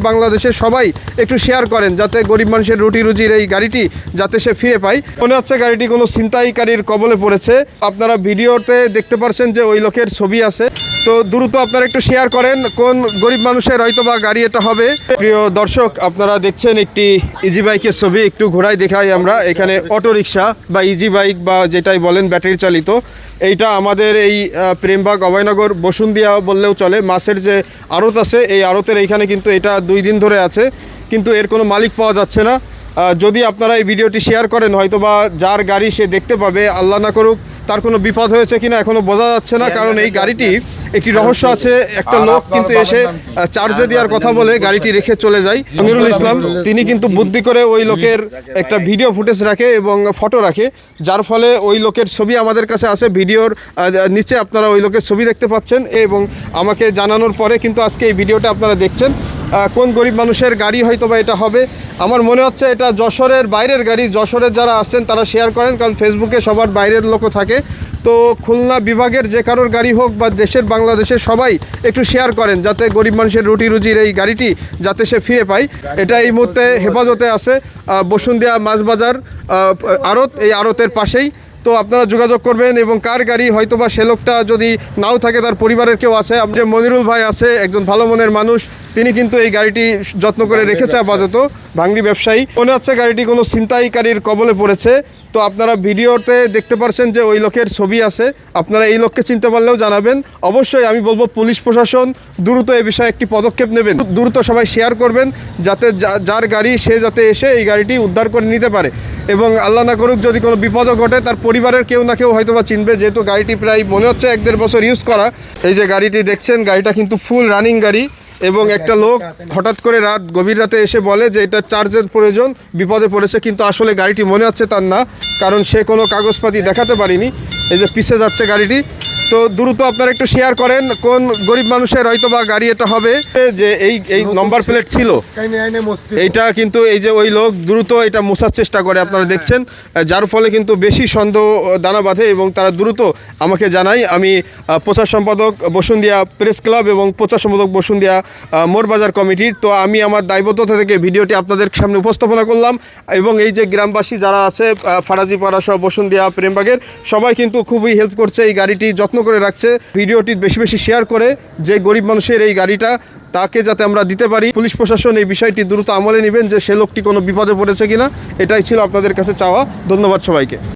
বাংলাদেশের সবাই একটু শেয়ার করেন যাতে গরিব মানুষের রুটি রুজির এই গাড়িটি যাতে সে ফিরে পায়। মনে হচ্ছে গাড়িটি কোনো ছিনতাইকারীর কবলে পড়েছে। আপনারা ভিডিওতে দেখতে পাচ্ছেন যে ওই লোকের ছবি আছে। তো দ্রুত আপনারা একটু শেয়ার করেন কোন গরিব মানুষের হয়তো বা গাড়ি এটা হবে। প্রিয় দর্শক, আপনারা দেখছেন একটি ইজি বাইকের ছবি, একটু ঘোরায় দেখাই আমরা। এখানে অটো রিক্সা বা ইজি বাইক বা যেটাই বলেন ব্যাটারি চালিত, এইটা আমাদের এই প্রেমবাগ অভয়নগর বসুন্ধিয়া বললেও চলে। মাছের যে আড়ত আছে এই আড়তের এইখানে কিন্তু এটা 2 দিন ধরে আছে, কিন্তু এর কোনো মালিক পাওয়া যাচ্ছে না। যদি আপনারা এই ভিডিওটি শেয়ার করেন হয়তো বা যার গাড়ি সে দেখতে পাবে, আল্লাহ না করুক তার কোনো বিপদ হয়েছে কিনা এখনও বোঝা যাচ্ছে না, কারণ এই গাড়িটি একটি রহস্য আছে। একটা লোক কিন্তু এসে চার্জে দেওয়ার কথা বলে গাড়িটি রেখে চলে যায়। আমিরুল ইসলাম তিনি কিন্তু বুদ্ধি করে ওই লোকের একটা ভিডিও ফুটেজ রাখে এবং ফটো রাখে, যার ফলে ওই লোকের ছবি আমাদের কাছে আছে। ভিডিওর নিচে আপনারা ওই লোকের ছবি দেখতে পাচ্ছেন এবং আমাকে জানানোর পরে কিন্তু আজকে এই ভিডিওটা আপনারা দেখছেন। কোন গরিব মানুষের গাড়ি হয়তো বা এটা হবে। আমার মনে হচ্ছে এটা যশোরের বাইরের গাড়ি। যশোরের যারা আসছেন তারা শেয়ার করেন, কারণ ফেসবুকে সবার বাইরের লোকও থাকে। তো খুলনা বিভাগের যে কারোর গাড়ি হোক বা দেশের বাংলাদেশের সবাই একটু শেয়ার করেন যাতে গরিব মানুষের রুটি রুজির এই গাড়িটি যাতে সে ফিরে পায়। এটা এই মুহূর্তে হেফাজতে আছে বসুন্ধিয়া মাছ বাজার আড়ত, এই আড়তের পাশেই। তো আপনারা যোগাযোগ করবেন এবং কার গাড়ি হয়তো বা সে লোকটা যদি নাও থাকে তার পরিবারের কেউ আছে। যে মনিরুল ভাই আছে, একজন ভালো মনের মানুষ, তিনি কিন্তু এই গাড়িটি যত্ন করে রেখেছে আপাতত, ভাঙড়ি ব্যবসায়ী। মনে হচ্ছে গাড়িটি কোনো ছিনতাইকারীর কবলে পড়েছে। তো আপনারা ভিডিওতে দেখতে পাচ্ছেন যে ওই লোকের ছবি আছে। আপনারা এই লোককে চিনতে পারলেও জানাবেন। অবশ্যই আমি বলবো পুলিশ প্রশাসন দ্রুত এ বিষয়ে একটি পদক্ষেপ নেবেন। দ্রুত সবাই শেয়ার করবেন যাতে যার গাড়ি সে যাতে এসে এই গাড়িটি উদ্ধার করে নিতে পারে, এবং আল্লাহ না করুক যদি কোনো বিপদও ঘটে তার পরিবারের কেউ না কেউ হয়তো বা চিনবে, যেহেতু গাড়িটি প্রায় মনে হচ্ছে 1-1.5 বছর ইউজ করা। এই যে গাড়িটি দেখছেন, গাড়িটা কিন্তু ফুল রানিং গাড়ি, এবং একটা লোক হঠাৎ করে গভীর রাতে এসে বলে যে এটা চার্জের প্রয়োজন, বিপদে পড়েছে, কিন্তু আসলে গাড়িটি মনে হচ্ছে তার না, কারণ সে কোনো কাগজপাতি দেখাতে পারেনি। এই যে পিছে যাচ্ছে গাড়িটি। তো দ্রুত আপনারা একটু শেয়ার করেন কোন গরিব মানুষের হয়তো বা গাড়ি এটা হবে। যে এই নম্বর প্লেট ছিল এইটা, কিন্তু এই যে ওই লোক দ্রুত এটা মোছার চেষ্টা করে, আপনারা দেখছেন, যার ফলে কিন্তু বেশি সন্দেহ দানা বাঁধে এবং তারা দ্রুত আমাকে জানায়। আমি প্রচার সম্পাদক বসুন্ধিয়া প্রেস ক্লাব এবং প্রচার সম্পাদক বসুন্ধিয়া মোরবাজার কমিটির। তো আমি আমার দায়বদ্ধতা থেকে ভিডিওটি আপনাদের সামনে উপস্থাপনা করলাম, এবং এই যে গ্রামবাসী যারা আছে ফারাজিপাড়া সহ বসুন্ধিয়া প্রেমবাগের সবাই কিন্তু খুবই হেল্প করছে, এই গাড়িটি যত্ন করে রাখছে। ভিডিওটি বেশি বেশি শেয়ার করে যে গরিব মানুষের এই গাড়িটা তাকে যাতে আমরা দিতে পারি। পুলিশ প্রশাসন এই বিষয়টি দ্রুত আমলে নেবেন যে সে লোকটি কোনো বিপদে পড়েছে কিনা। এটাই ছিল আপনাদের কাছে চাওয়া। ধন্যবাদ সবাইকে।